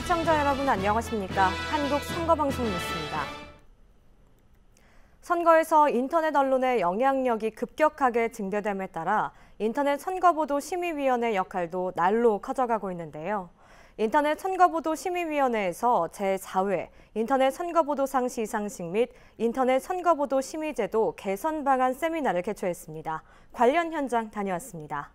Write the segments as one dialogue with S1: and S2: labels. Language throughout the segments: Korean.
S1: 시청자 여러분 안녕하십니까? 한국 선거방송 뉴스입니다. 선거에서 인터넷 언론의 영향력이 급격하게 증대됨에 따라 인터넷 선거보도 심의위원회 역할도 날로 커져가고 있는데요. 인터넷 선거보도 심의위원회에서 제4회 인터넷 선거보도상 시상식 및 인터넷 선거보도 심의제도 개선 방안 세미나를 개최했습니다. 관련 현장 다녀왔습니다.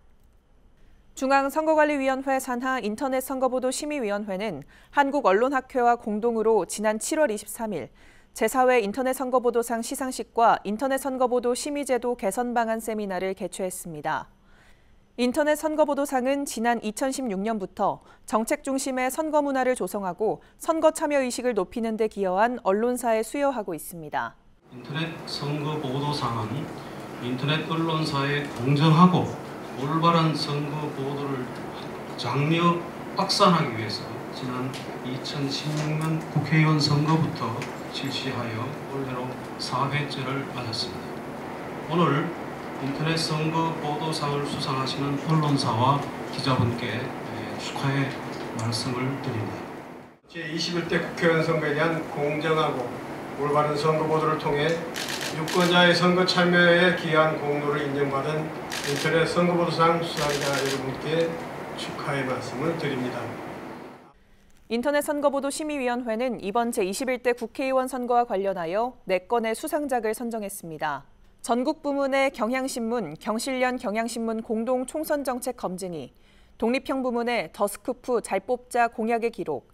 S2: 중앙선거관리위원회 산하 인터넷 선거보도 심의위원회는 한국언론학회와 공동으로 지난 7월 23일 제4회 인터넷 선거보도상 시상식과 인터넷 선거보도 심의제도 개선 방안 세미나를 개최했습니다. 인터넷 선거보도상은 지난 2016년부터 정책 중심의 선거 문화를 조성하고 선거 참여 의식을 높이는 데 기여한 언론사에 수여하고 있습니다.
S3: 인터넷 선거보도상은 인터넷 언론사의 공정하고 올바른 선거 보도를 장려 확산하기 위해서 지난 2016년 국회의원 선거부터 실시하여 올해로 4회째를 맞았습니다. 오늘 인터넷 선거 보도상을 수상하시는 언론사와 기자분께 축하의 말씀을 드립니다.
S4: 제21대 국회의원 선거에 대한 공정하고 올바른 선거 보도를 통해 유권자의 선거 참여에 기여한 공로를 인정받은 인터넷 선거보도상 수상자 여러분께 축하의 말씀을 드립니다.
S2: 인터넷 선거보도 심의위원회는 이번 제21대 국회의원 선거와 관련하여 4건의 수상작을 선정했습니다. 전국 부문의 경향신문, 경실련 경향신문 공동 총선 정책 검증이, 독립형 부문의 더스쿠프 잘 뽑자 공약의 기록,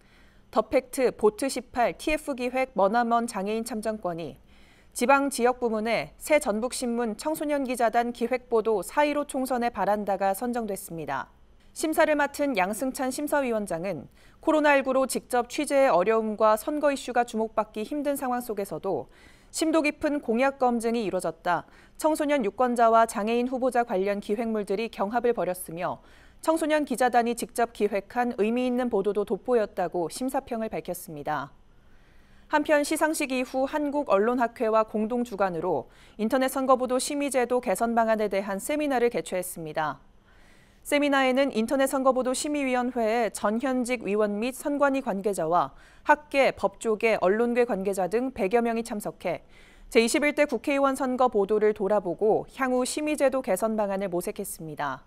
S2: 더팩트 보트 18 TF 기획 머나먼 장애인 참정권이, 지방 지역 부문의 새 전북신문 청소년 기자단 기획보도 4.15 총선의 바란다가 선정됐습니다. 심사를 맡은 양승찬 심사위원장은 코로나19로 직접 취재의 어려움과 선거 이슈가 주목받기 힘든 상황 속에서도 심도 깊은 공약 검증이 이루어졌다. 청소년 유권자와 장애인 후보자 관련 기획물들이 경합을 벌였으며 청소년 기자단이 직접 기획한 의미 있는 보도도 돋보였다고 심사평을 밝혔습니다. 한편 시상식 이후 한국언론학회와 공동 주관으로 인터넷 선거보도 심의제도 개선 방안에 대한 세미나를 개최했습니다. 세미나에는 인터넷 선거보도 심의위원회의 전현직 위원 및 선관위 관계자와 학계, 법조계, 언론계 관계자 등 100여 명이 참석해 제21대 국회의원 선거 보도를 돌아보고 향후 심의제도 개선 방안을 모색했습니다.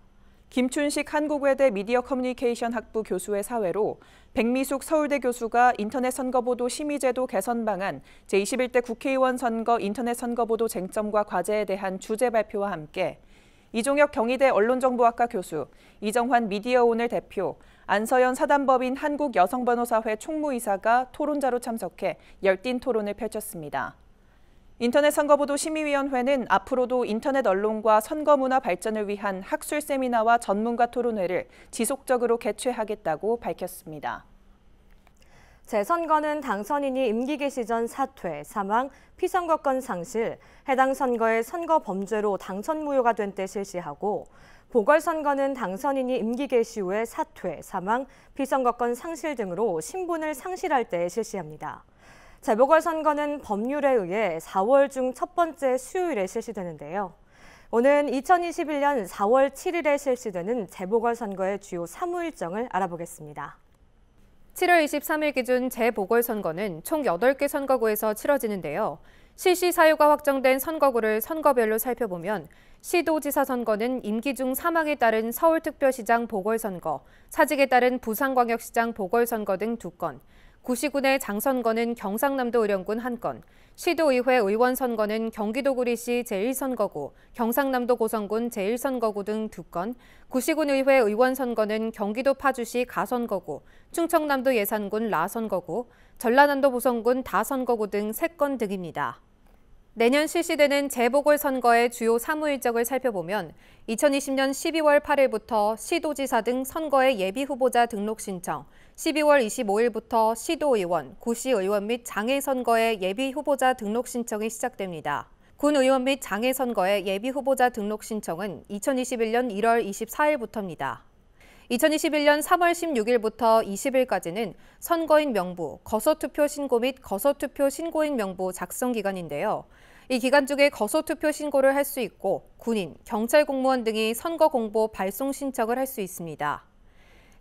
S2: 김춘식 한국외대 미디어 커뮤니케이션 학부 교수의 사회로 백미숙 서울대 교수가 인터넷 선거보도 심의제도 개선 방안 제21대 국회의원 선거 인터넷 선거보도 쟁점과 과제에 대한 주제 발표와 함께 이종혁 경희대 언론정보학과 교수, 이정환 미디어오늘 대표, 안서연 사단법인 한국여성변호사회 총무이사가 토론자로 참석해 열띤 토론을 펼쳤습니다. 인터넷 선거보도 심의위원회는 앞으로도 인터넷 언론과 선거 문화 발전을 위한 학술 세미나와 전문가 토론회를 지속적으로 개최하겠다고 밝혔습니다.
S1: 재선거는 당선인이 임기 개시 전 사퇴, 사망, 피선거권 상실, 해당 선거의 선거 범죄로 당선 무효가 된 때 실시하고 보궐선거는 당선인이 임기 개시 후에 사퇴, 사망, 피선거권 상실 등으로 신분을 상실할 때 실시합니다. 재보궐선거는 법률에 의해 4월 중 첫 번째 수요일에 실시되는데요. 오늘 2021년 4월 7일에 실시되는 재보궐선거의 주요 사무 일정을 알아보겠습니다.
S5: 7월 23일 기준 재보궐선거는 총 8개 선거구에서 치러지는데요. 실시 사유가 확정된 선거구를 선거별로 살펴보면 시도지사 선거는 임기 중 사망에 따른 서울특별시장 보궐선거, 사직에 따른 부산광역시장 보궐선거 등 2건, 구시군의 장선거는 경상남도 의령군 1건, 시도의회 의원 선거는 경기도구리시 제1선거구, 경상남도 고성군 제1선거구 등 2건, 구시군의회 의원 선거는 경기도 파주시 가선거구, 충청남도 예산군 라선거구, 전라남도 보성군 다선거구 등 3건 등입니다. 내년 실시되는 재보궐선거의 주요 사무 일정을 살펴보면 2020년 12월 8일부터 시도지사 등 선거의 예비후보자 등록 신청, 12월 25일부터 시도의원, 구시의원 및 장애선거의 예비후보자 등록 신청이 시작됩니다. 군의원 및 장애선거의 예비후보자 등록 신청은 2021년 1월 24일부터입니다. 2021년 3월 16일부터 20일까지는 선거인 명부, 거소투표 신고 및 거소투표 신고인 명부 작성 기간인데요. 이 기간 중에 거소투표 신고를 할 수 있고 군인, 경찰 공무원 등이 선거 공보 발송 신청을 할 수 있습니다.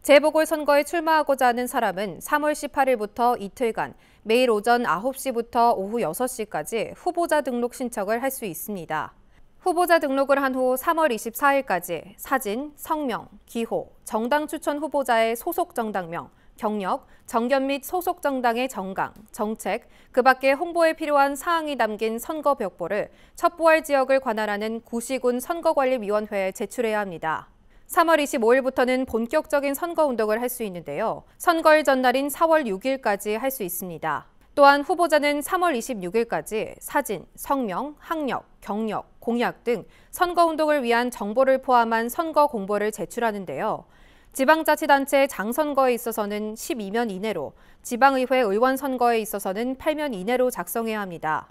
S5: 재보궐선거에 출마하고자 하는 사람은 3월 18일부터 이틀간 매일 오전 9시부터 오후 6시까지 후보자 등록 신청을 할 수 있습니다. 후보자 등록을 한 후 3월 24일까지 사진, 성명, 기호, 정당 추천 후보자의 소속 정당명, 경력, 정견 및 소속 정당의 정강, 정책, 그 밖에 홍보에 필요한 사항이 담긴 선거 벽보를 첩부할 지역을 관할하는 구시군 선거관리위원회에 제출해야 합니다. 3월 25일부터는 본격적인 선거운동을 할 수 있는데요. 선거일 전날인 4월 6일까지 할 수 있습니다. 또한 후보자는 3월 26일까지 사진, 성명, 학력, 경력, 공약 등 선거운동을 위한 정보를 포함한 선거 공보를 제출하는데요. 지방자치단체 장선거에 있어서는 12면 이내로, 지방의회 의원 선거에 있어서는 8면 이내로 작성해야 합니다.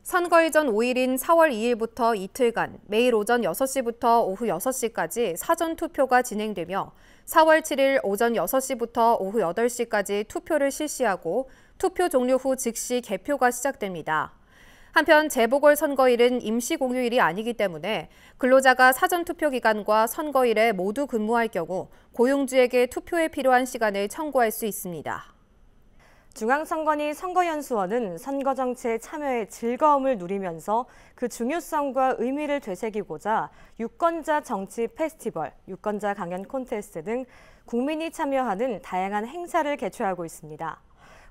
S5: 선거일 전 5일인 4월 2일부터 이틀간 매일 오전 6시부터 오후 6시까지 사전투표가 진행되며 4월 7일 오전 6시부터 오후 8시까지 투표를 실시하고 투표 종료 후 즉시 개표가 시작됩니다. 한편 재보궐선거일은 임시공휴일이 아니기 때문에 근로자가 사전투표 기간과 선거일에 모두 근무할 경우 고용주에게 투표에 필요한 시간을 청구할 수 있습니다.
S1: 중앙선관위 선거연수원은 선거 정치에 참여의 즐거움을 누리면서 그 중요성과 의미를 되새기고자 유권자 정치 페스티벌, 유권자 강연 콘테스트 등 국민이 참여하는 다양한 행사를 개최하고 있습니다.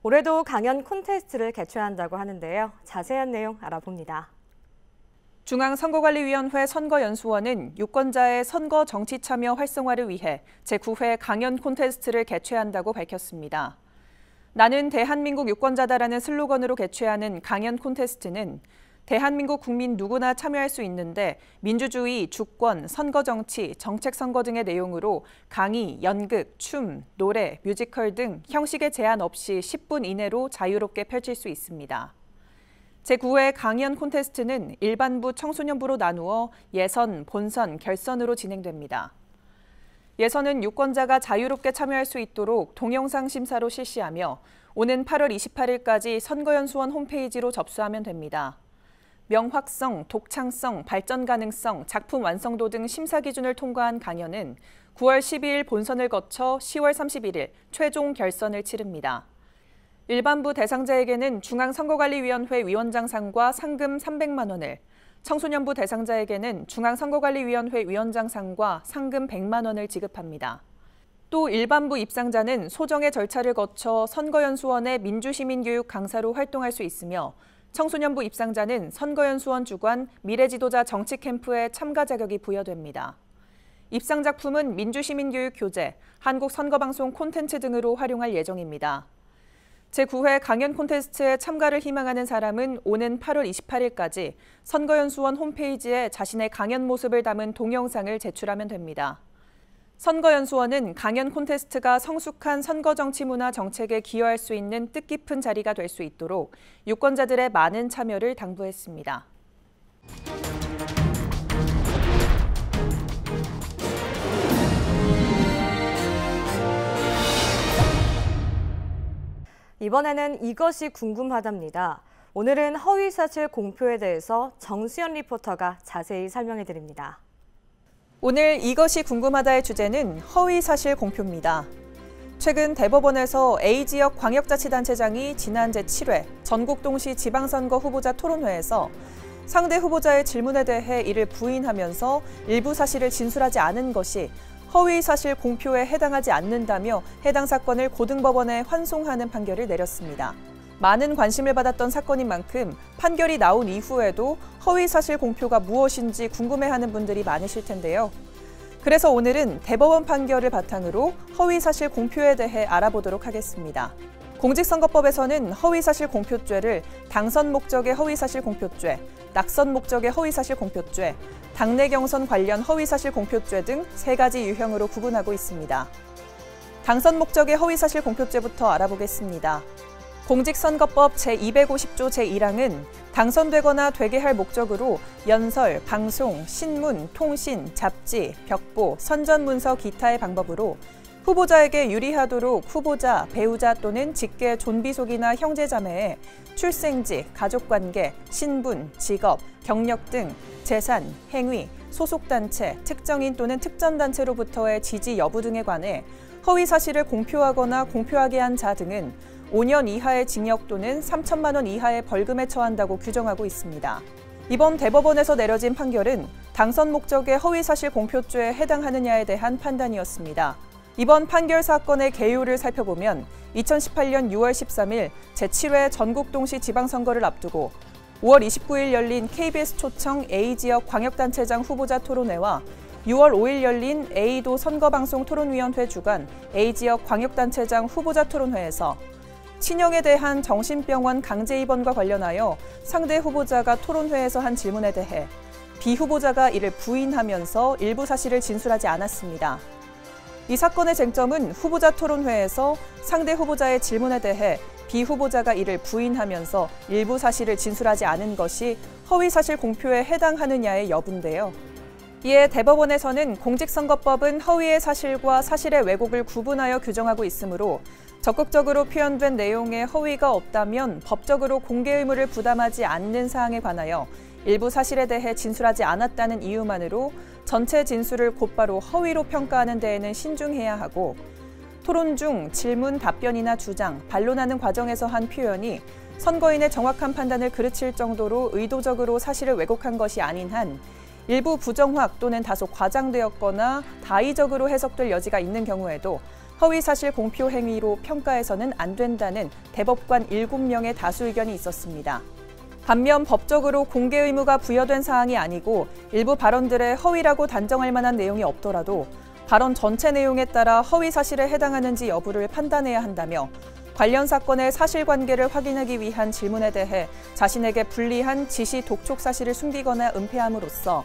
S1: 올해도 강연 콘테스트를 개최한다고 하는데요. 자세한 내용 알아봅니다.
S2: 중앙선거관리위원회 선거연수원은 유권자의 선거 정치 참여 활성화를 위해 제9회 강연 콘테스트를 개최한다고 밝혔습니다. 나는 대한민국 유권자다라는 슬로건으로 개최하는 강연 콘테스트는 대한민국 국민 누구나 참여할 수 있는데 민주주의, 주권, 선거정치, 정책선거 등의 내용으로 강의, 연극, 춤, 노래, 뮤지컬 등 형식의 제한 없이 10분 이내로 자유롭게 펼칠 수 있습니다. 제9회 강연 콘테스트는 일반부, 청소년부로 나누어 예선, 본선, 결선으로 진행됩니다. 예선은 유권자가 자유롭게 참여할 수 있도록 동영상 심사로 실시하며 오는 8월 28일까지 선거연수원 홈페이지로 접수하면 됩니다. 명확성, 독창성, 발전 가능성, 작품 완성도 등 심사 기준을 통과한 강연은 9월 12일 본선을 거쳐 10월 31일 최종 결선을 치릅니다. 일반부 대상자에게는 중앙선거관리위원회 위원장상과 상금 300만 원을, 청소년부 대상자에게는 중앙선거관리위원회 위원장상과 상금 100만 원을 지급합니다. 또 일반부 입상자는 소정의 절차를 거쳐 선거연수원의 민주시민교육 강사로 활동할 수 있으며 청소년부 입상자는 선거연수원 주관 미래지도자 정치캠프에 참가 자격이 부여됩니다. 입상 작품은 민주시민교육 교재, 한국선거방송 콘텐츠 등으로 활용할 예정입니다. 제9회 강연 콘테스트에 참가를 희망하는 사람은 오는 8월 28일까지 선거연수원 홈페이지에 자신의 강연 모습을 담은 동영상을 제출하면 됩니다. 선거연수원은 강연 콘테스트가 성숙한 선거정치 문화 정책에 기여할 수 있는 뜻깊은 자리가 될 수 있도록 유권자들의 많은 참여를 당부했습니다.
S1: 이번에는 이것이 궁금하답니다. 오늘은 허위사실 공표에 대해서 정수연 리포터가 자세히 설명해드립니다.
S2: 오늘 이것이 궁금하다의 주제는 허위사실 공표입니다. 최근 대법원에서 A지역 광역자치단체장이 지난 제7회 전국동시 지방선거 후보자 토론회에서 상대 후보자의 질문에 대해 이를 부인하면서 일부 사실을 진술하지 않은 것이 허위사실 공표에 해당하지 않는다며 해당 사건을 고등법원에 환송하는 판결을 내렸습니다. 많은 관심을 받았던 사건인 만큼 판결이 나온 이후에도 허위사실 공표가 무엇인지 궁금해하는 분들이 많으실 텐데요. 그래서 오늘은 대법원 판결을 바탕으로 허위사실 공표에 대해 알아보도록 하겠습니다. 공직선거법에서는 허위사실 공표죄를 당선 목적의 허위사실 공표죄, 낙선 목적의 허위사실 공표죄, 당내 경선 관련 허위사실 공표죄 등 3가지 유형으로 구분하고 있습니다. 당선 목적의 허위사실 공표죄부터 알아보겠습니다. 공직선거법 제250조 제1항은 당선되거나 되게 할 목적으로 연설, 방송, 신문, 통신, 잡지, 벽보, 선전문서 기타의 방법으로 후보자에게 유리하도록 후보자, 배우자 또는 직계 존비속이나 형제자매의 출생지, 가족관계, 신분, 직업, 경력 등 재산, 행위, 소속단체, 특정인 또는 특정단체로부터의 지지 여부 등에 관해 허위 사실을 공표하거나 공표하게 한 자 등은 5년 이하의 징역 또는 3천만 원 이하의 벌금에 처한다고 규정하고 있습니다. 이번 대법원에서 내려진 판결은 당선 목적의 허위 사실 공표죄에 해당하느냐에 대한 판단이었습니다. 이번 판결 사건의 개요를 살펴보면 2018년 6월 13일 제7회 전국동시 지방선거를 앞두고 5월 29일 열린 KBS 초청 A지역 광역단체장 후보자 토론회와 6월 5일 열린 A도 선거방송 토론위원회 주관 A지역 광역단체장 후보자 토론회에서 친형에 대한 정신병원 강제 입원과 관련하여 상대 후보자가 토론회에서 한 질문에 대해 비후보자가 이를 부인하면서 일부 사실을 진술하지 않았습니다. 이 사건의 쟁점은 후보자 토론회에서 상대 후보자의 질문에 대해 비후보자가 이를 부인하면서 일부 사실을 진술하지 않은 것이 허위 사실 공표에 해당하느냐의 여부인데요. 이에 대법원에서는 공직선거법은 허위의 사실과 사실의 왜곡을 구분하여 규정하고 있으므로 적극적으로 표현된 내용에 허위가 없다면 법적으로 공개 의무를 부담하지 않는 사항에 관하여 일부 사실에 대해 진술하지 않았다는 이유만으로 전체 진술을 곧바로 허위로 평가하는 데에는 신중해야 하고 토론 중 질문, 답변이나 주장, 반론하는 과정에서 한 표현이 선거인의 정확한 판단을 그르칠 정도로 의도적으로 사실을 왜곡한 것이 아닌 한 일부 부정확 또는 다소 과장되었거나 다의적으로 해석될 여지가 있는 경우에도 허위사실 공표 행위로 평가해서는 안 된다는 대법관 7명의 다수 의견이 있었습니다. 반면 법적으로 공개 의무가 부여된 사항이 아니고 일부 발언들에 허위라고 단정할 만한 내용이 없더라도 발언 전체 내용에 따라 허위 사실에 해당하는지 여부를 판단해야 한다며 관련 사건의 사실관계를 확인하기 위한 질문에 대해 자신에게 불리한 지시 독촉 사실을 숨기거나 은폐함으로써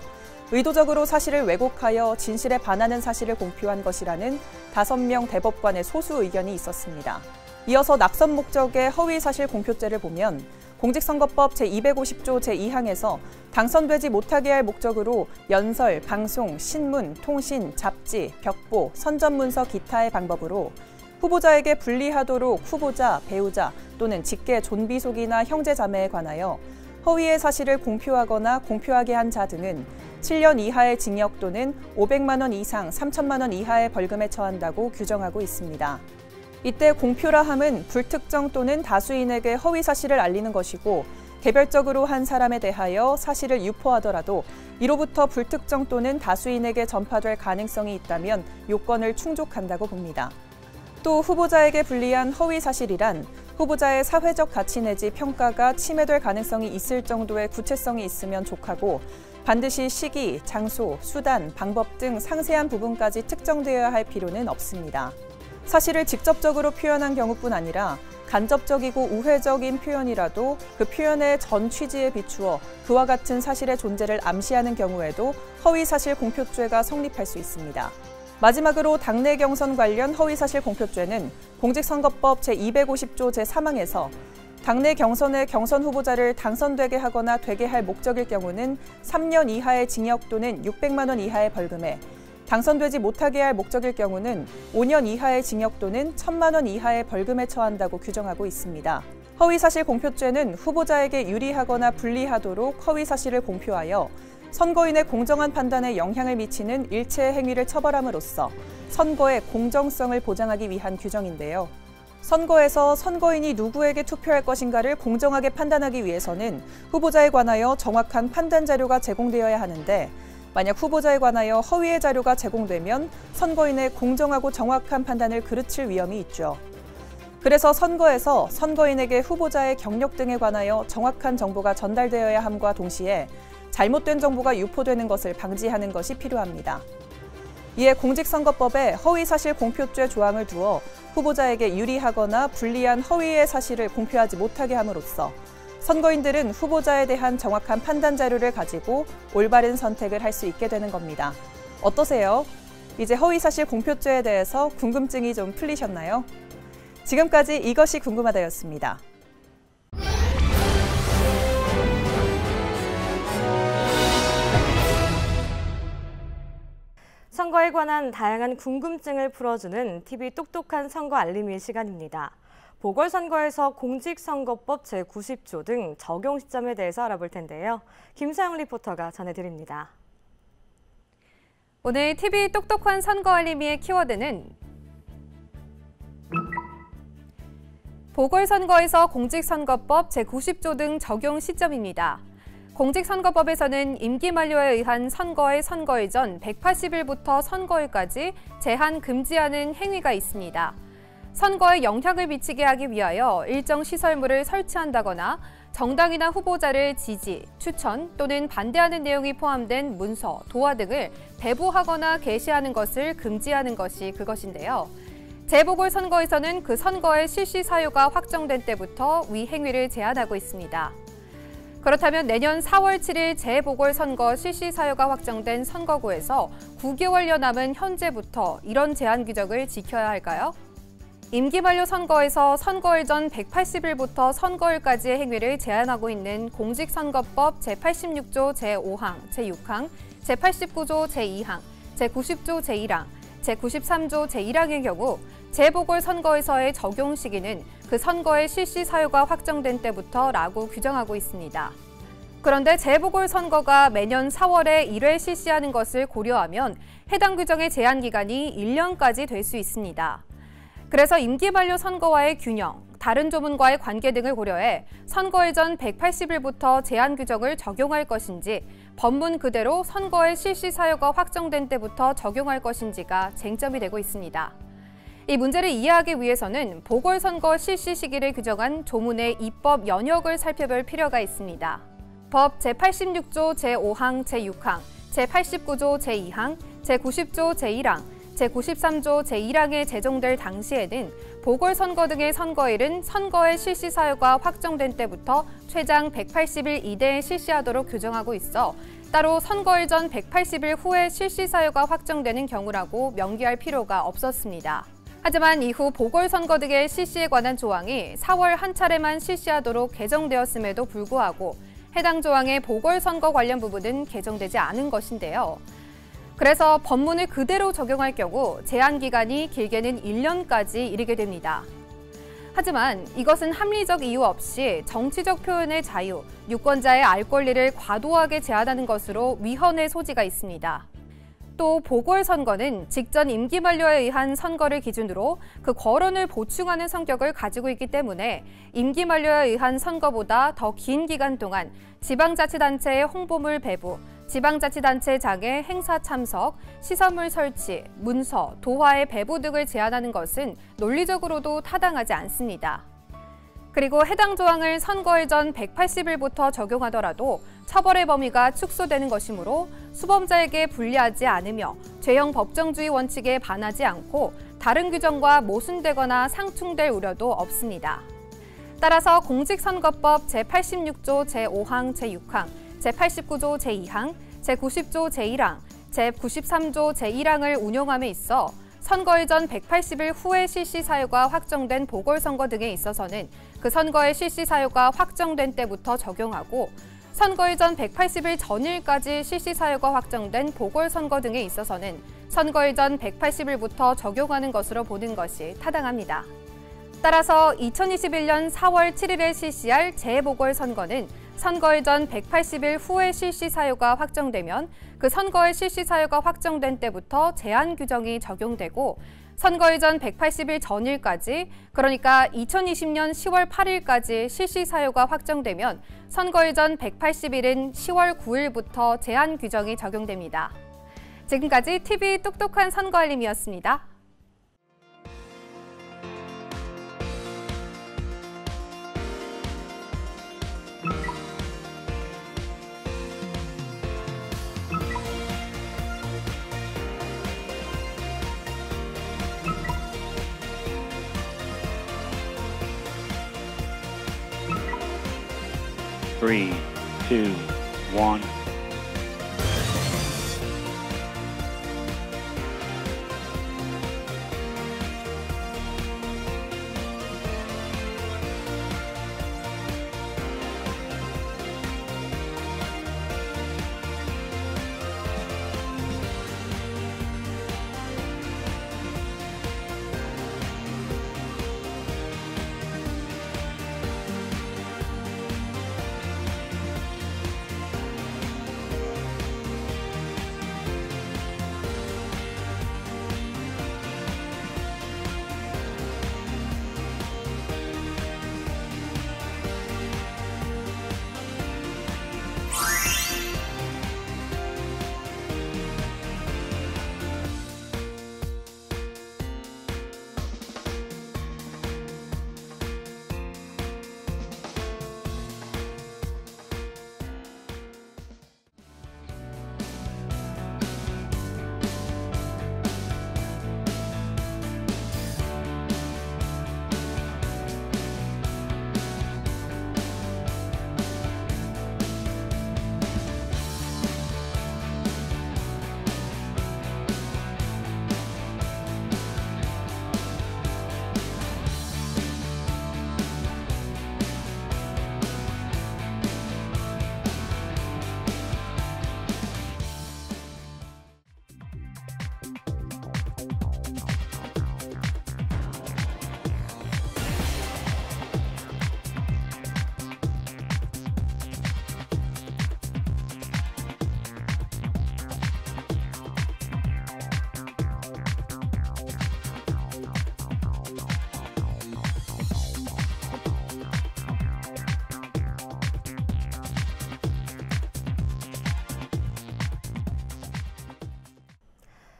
S2: 의도적으로 사실을 왜곡하여 진실에 반하는 사실을 공표한 것이라는 5명 대법관의 소수 의견이 있었습니다. 이어서 낙선 목적의 허위 사실 공표죄를 보면 공직선거법 제250조 제2항에서 당선되지 못하게 할 목적으로 연설, 방송, 신문, 통신, 잡지, 벽보, 선전문서 기타의 방법으로 후보자에게 불리하도록 후보자, 배우자 또는 직계 존비속이나 형제자매에 관하여 허위의 사실을 공표하거나 공표하게 한 자 등은 7년 이하의 징역 또는 500만 원 이상 3천만 원 이하의 벌금에 처한다고 규정하고 있습니다. 이때 공표라 함은 불특정 또는 다수인에게 허위 사실을 알리는 것이고 개별적으로 한 사람에 대하여 사실을 유포하더라도 이로부터 불특정 또는 다수인에게 전파될 가능성이 있다면 요건을 충족한다고 봅니다. 또 후보자에게 불리한 허위 사실이란 후보자의 사회적 가치 내지 평가가 침해될 가능성이 있을 정도의 구체성이 있으면 족하고 반드시 시기, 장소, 수단, 방법 등 상세한 부분까지 특정되어야 할 필요는 없습니다. 사실을 직접적으로 표현한 경우뿐 아니라 간접적이고 우회적인 표현이라도 그 표현의 전 취지에 비추어 그와 같은 사실의 존재를 암시하는 경우에도 허위사실 공표죄가 성립할 수 있습니다. 마지막으로 당내 경선 관련 허위사실 공표죄는 공직선거법 제250조 제3항에서 당내 경선의 경선 후보자를 당선되게 하거나 되게 할 목적일 경우는 3년 이하의 징역 또는 600만 원 이하의 벌금에 당선되지 못하게 할 목적일 경우는 5년 이하의 징역 또는 1,000만 원 이하의 벌금에 처한다고 규정하고 있습니다. 허위사실 공표죄는 후보자에게 유리하거나 불리하도록 허위사실을 공표하여 선거인의 공정한 판단에 영향을 미치는 일체의 행위를 처벌함으로써 선거의 공정성을 보장하기 위한 규정인데요. 선거에서 선거인이 누구에게 투표할 것인가를 공정하게 판단하기 위해서는 후보자에 관하여 정확한 판단 자료가 제공되어야 하는데 만약 후보자에 관하여 허위의 자료가 제공되면 선거인의 공정하고 정확한 판단을 그르칠 위험이 있죠. 그래서 선거에서 선거인에게 후보자의 경력 등에 관하여 정확한 정보가 전달되어야 함과 동시에 잘못된 정보가 유포되는 것을 방지하는 것이 필요합니다. 이에 공직선거법에 허위사실 공표죄 조항을 두어 후보자에게 유리하거나 불리한 허위의 사실을 공표하지 못하게 함으로써 선거인들은 후보자에 대한 정확한 판단 자료를 가지고 올바른 선택을 할 수 있게 되는 겁니다. 어떠세요? 이제 허위사실 공표죄에 대해서 궁금증이 좀 풀리셨나요? 지금까지 이것이 궁금하다였습니다.
S1: 선거에 관한 다양한 궁금증을 풀어주는 TV 똑똑한 선거 알림이 시간입니다. 보궐선거에서 공직선거법 제90조 등 적용 시점에 대해서 알아볼 텐데요. 김서영 리포터가 전해드립니다.
S5: 오늘 TV 똑똑한 선거 알림이의 키워드는 보궐선거에서 공직선거법 제90조 등 적용 시점입니다. 공직선거법에서는 임기 만료에 의한 선거의 선거일 전 180일부터 선거일까지 제한 금지하는 행위가 있습니다. 선거에 영향을 미치게 하기 위하여 일정 시설물을 설치한다거나 정당이나 후보자를 지지, 추천 또는 반대하는 내용이 포함된 문서, 도화 등을 배부하거나 게시하는 것을 금지하는 것이 그것인데요. 재보궐선거에서는 그 선거의 실시 사유가 확정된 때부터 위 행위를 제한하고 있습니다. 그렇다면 내년 4월 7일 재보궐선거 실시 사유가 확정된 선거구에서 9개월여 남은 현재부터 이런 제한 규정을 지켜야 할까요? 임기 만료 선거에서 선거일 전 180일부터 선거일까지의 행위를 제한하고 있는 공직선거법 제86조 제5항, 제6항, 제89조 제2항, 제90조 제1항, 제93조 제1항의 경우 재보궐선거에서의 적용 시기는 그 선거의 실시 사유가 확정된 때부터라고 규정하고 있습니다. 그런데 재보궐선거가 매년 4월에 1회 실시하는 것을 고려하면 해당 규정의 제한 기간이 1년까지 될 수 있습니다. 그래서 임기 만료 선거와의 균형, 다른 조문과의 관계 등을 고려해 선거일 전 180일부터 제한 규정을 적용할 것인지 법문 그대로 선거의 실시 사유가 확정된 때부터 적용할 것인지가 쟁점이 되고 있습니다. 이 문제를 이해하기 위해서는 보궐선거 실시 시기를 규정한 조문의 입법 연역을 살펴볼 필요가 있습니다. 법 제86조 제5항, 제6항, 제89조 제2항, 제90조 제1항, 제93조 제1항에 제정될 당시에는 보궐선거 등의 선거일은 선거의 실시 사유가 확정된 때부터 최장 180일 이내에 실시하도록 규정하고 있어 따로 선거일 전 180일 후에 실시 사유가 확정되는 경우라고 명기할 필요가 없었습니다. 하지만 이후 보궐선거 등의 실시에 관한 조항이 4월 한 차례만 실시하도록 개정되었음에도 불구하고 해당 조항의 보궐선거 관련 부분은 개정되지 않은 것인데요. 그래서 법문을 그대로 적용할 경우 제한 기간이 길게는 1년까지 이르게 됩니다. 하지만 이것은 합리적 이유 없이 정치적 표현의 자유, 유권자의 알 권리를 과도하게 제한하는 것으로 위헌의 소지가 있습니다. 또 보궐선거는 직전 임기 만료에 의한 선거를 기준으로 그 거론을 보충하는 성격을 가지고 있기 때문에 임기 만료에 의한 선거보다 더 긴 기간 동안 지방자치단체의 홍보물 배부, 지방자치단체장의 행사 참석, 시설물 설치, 문서, 도화의 배부 등을 제한하는 것은 논리적으로도 타당하지 않습니다. 그리고 해당 조항을 선거일 전 180일부터 적용하더라도 처벌의 범위가 축소되는 것이므로 수범자에게 불리하지 않으며 죄형 법정주의 원칙에 반하지 않고 다른 규정과 모순되거나 상충될 우려도 없습니다. 따라서 공직선거법 제86조 제5항, 제6항, 제89조 제2항, 제90조 제1항, 제93조 제1항을 운용함에 있어 선거일 전 180일 후에 실시 사유가 확정된 보궐선거 등에 있어서는 그 선거의 실시 사유가 확정된 때부터 적용하고 선거일 전 180일 전일까지 실시 사유가 확정된 보궐선거 등에 있어서는 선거일 전 180일부터 적용하는 것으로 보는 것이 타당합니다. 따라서 2021년 4월 7일에 실시할 재보궐선거는 선거일 전 180일 후에 실시 사유가 확정되면 그 선거의 실시 사유가 확정된 때부터 제한 규정이 적용되고 선거일 전 180일 전일까지, 그러니까 2020년 10월 8일까지 실시 사유가 확정되면 선거일 전 180일은 10월 9일부터 제한 규정이 적용됩니다. 지금까지 TV 똑똑한 선거 알림이었습니다.
S6: Three, two, one.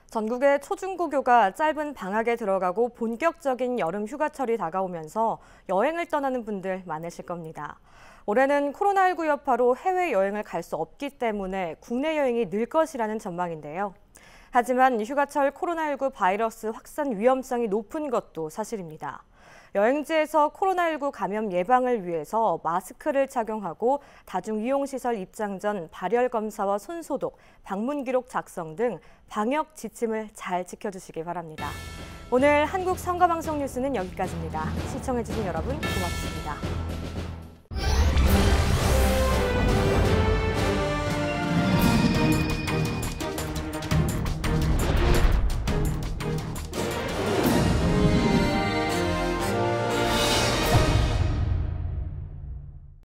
S1: 전국의 초중고교가 짧은 방학에 들어가고 본격적인 여름 휴가철이 다가오면서 여행을 떠나는 분들 많으실 겁니다. 올해는 코로나19 여파로 해외여행을 갈 수 없기 때문에 국내 여행이 늘 것이라는 전망인데요. 하지만 휴가철 코로나19 바이러스 확산 위험성이 높은 것도 사실입니다. 여행지에서 코로나19 감염 예방을 위해서 마스크를 착용하고 다중이용시설 입장 전 발열 검사와 손소독, 방문 기록 작성 등 방역 지침을 잘 지켜주시기 바랍니다. 오늘 한국 선거방송 뉴스는 여기까지입니다. 시청해주신 여러분 고맙습니다.